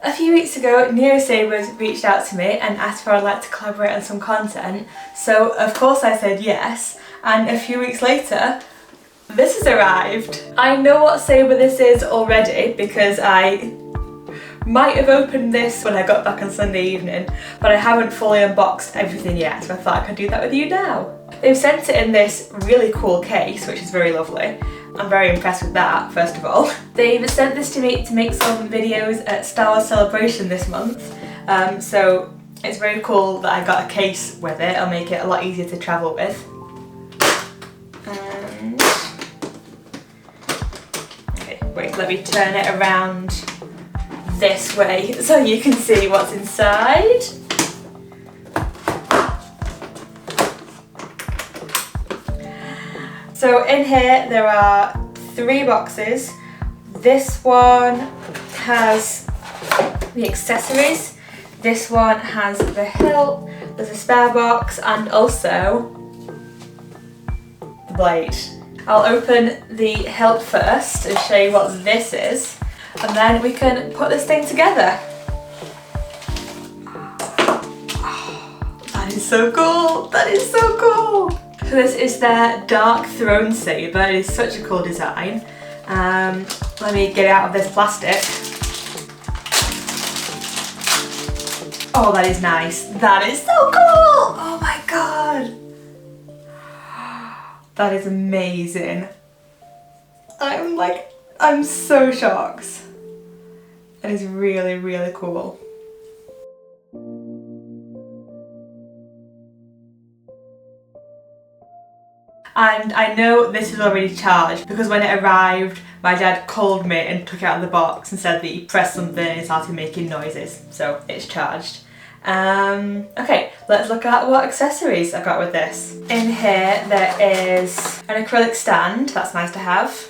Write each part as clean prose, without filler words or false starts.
A few weeks ago, Sabers reached out to me and asked if I would like to collaborate on some content, so of course I said yes, and a few weeks later, this has arrived. I know what saber this is already because I might have opened this when I got back on Sunday evening, but I haven't fully unboxed everything yet, so I thought I could do that with you now. They've sent it in this really cool case, which is very lovely. I'm very impressed with that, first of all. They've sent this to me to make some videos at Star Wars Celebration this month, so it's very cool that I got a case with it. It'll make it a lot easier to travel with. And okay, wait, let me turn it around this way so you can see what's inside. So in here there are 3 boxes. This one has the accessories, this one has the hilt, there's a spare box and also the blade. I'll open the hilt first and show you what this is, and then we can put this thing together. Oh, that is so cool! That is so cool! So this is their Dark Throne Saber. It is such a cool design. Let me get it out of this plastic. Oh, that is nice. That is so cool! Oh my god! That is amazing. I'm so shocked. That is really, really cool. And I know this is already charged because when it arrived, my dad called me and took it out of the box and said that he pressed something and it started making noises, so it's charged. Okay, let's look at what accessories I got with this. In here there is an acrylic stand, that's nice to have.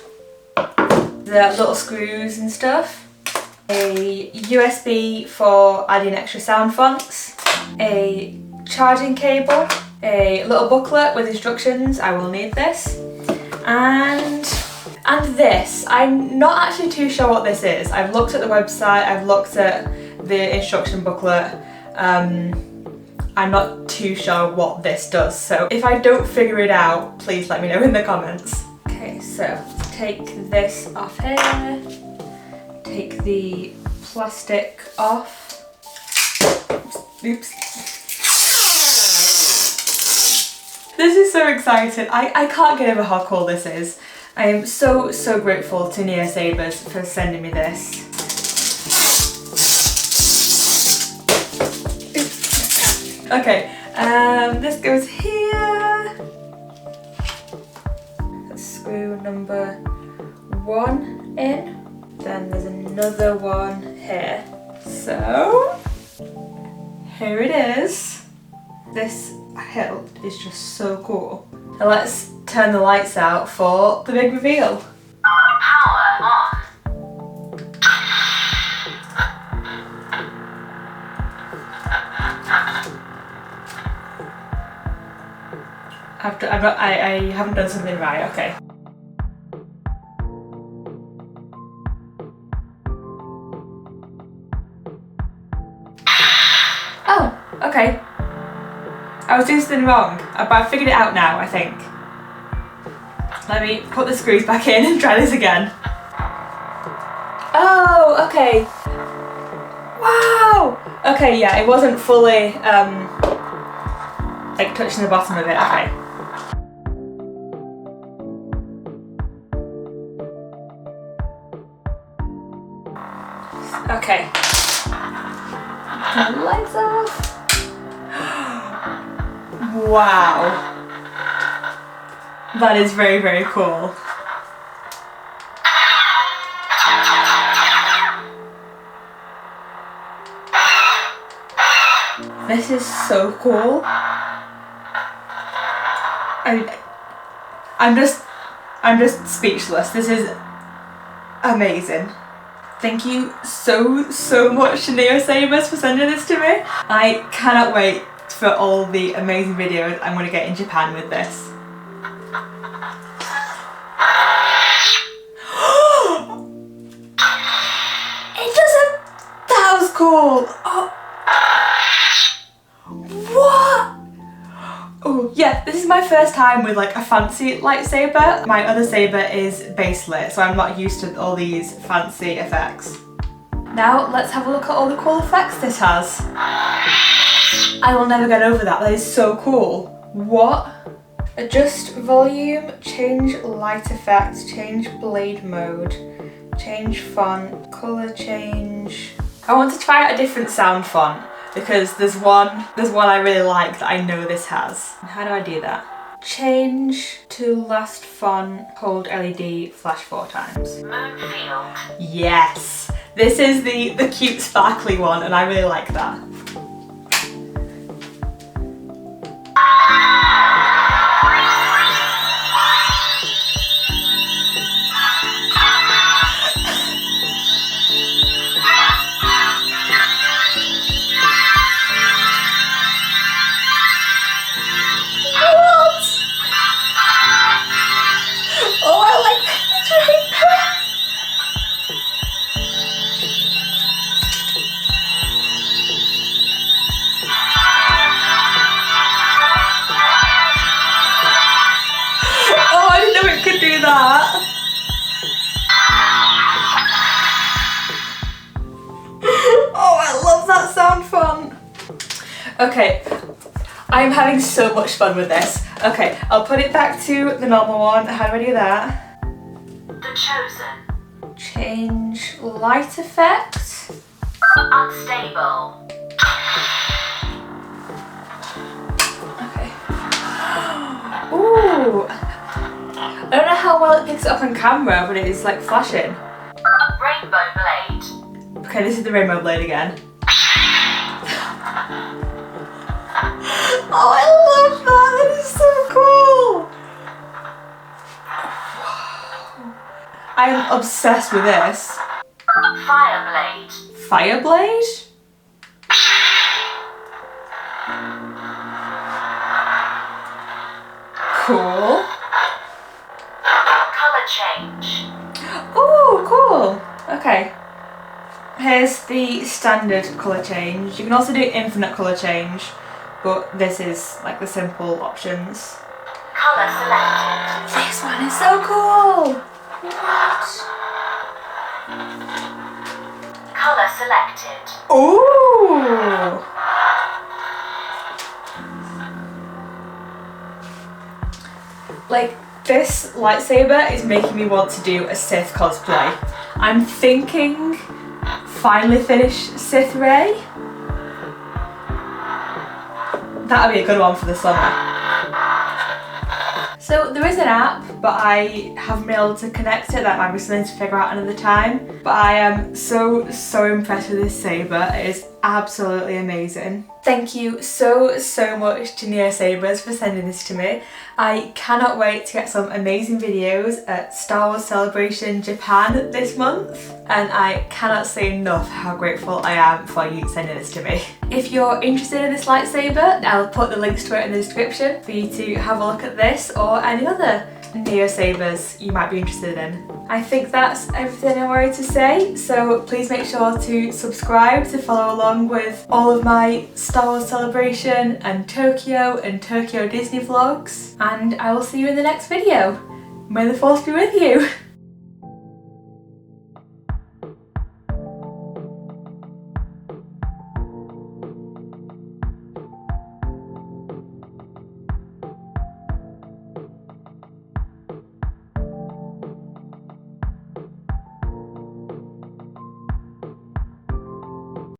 The little screws and stuff. A USB for adding extra sound fonts. A charging cable. A little booklet with instructions, I will need this. And this, I'm not actually too sure what this is. I've looked at the website, I've looked at the instruction booklet. I'm not too sure what this does, so if I don't figure it out, please let me know in the comments. Okay, so take this off here, take the plastic off. Oops. This is so exciting. I can't get over how cool this is. I am so grateful to Sabers for sending me this. Okay, this goes here. That's screw number 1 in. Then there's another one here. So, here it is. This hilt is just so cool. Now let's turn the lights out for the big reveal. Power on. I haven't done something right, okay. Oh, okay. I was doing something wrong, but I figured it out now, I think. Let me put the screws back in and try this again. Oh, okay. Wow! Okay, yeah, it wasn't fully, like touching the bottom of it, okay. Okay. Turn the lights off. Wow. That is very cool. This is so cool. I'm just speechless. This is amazing. Thank you so much to Sabers for sending this to me. I cannot wait for all the amazing videos I'm going to get in Japan with this. It does cool. Oh. What? Oh yeah, this is my first time with like a fancy lightsaber. My other saber is baselit, so I'm not used to all these fancy effects. Now let's have a look at all the cool effects this has. I will never get over that, that is so cool. What? Adjust volume, change light effect, change blade mode, change font, colour change. I want to try out a different sound font because there's one I really like that I know this has. How do I do that? Change to last font, hold LED, flash 4 times. Moonfield. Yes! This is the cute sparkly one and I really like that. Okay, I'm having so much fun with this. Okay, I'll put it back to the normal one. How do I do that? The Chosen. Change light effect. Unstable. Okay. Ooh. I don't know how well it picks it up on camera, but it is like flashing. Rainbow blade. Okay, this is the rainbow blade again. Oh, I love that! That is so cool! I am obsessed with this. Fireblade. Fireblade? Cool. Colour change. Oh, cool! Okay. Here's the standard colour change. You can also do infinite colour change, but this is like the simple options. Colour selected. This one is so cool! What? Colour selected. Ooh! Like, this lightsaber is making me want to do a Sith cosplay. I'm thinking finally finish Sith Rey. That would be a good one for the summer. So there is an app, but I haven't been able to connect it. That might be something to figure out another time. But I am so impressed with this saber. It is absolutely amazing. Thank you so much to Neo Sabers for sending this to me. I cannot wait to get some amazing videos at Star Wars Celebration Japan this month, and I cannot say enough how grateful I am for you sending this to me. If you're interested in this lightsaber, I'll put the links to it in the description for you to have a look at this or any other Neo Sabers you might be interested in. I think that's everything I wanted to say, so please make sure to subscribe to follow along with all of my Star Wars Celebration and Tokyo Disney vlogs, and I will see you in the next video. May the Force be with you!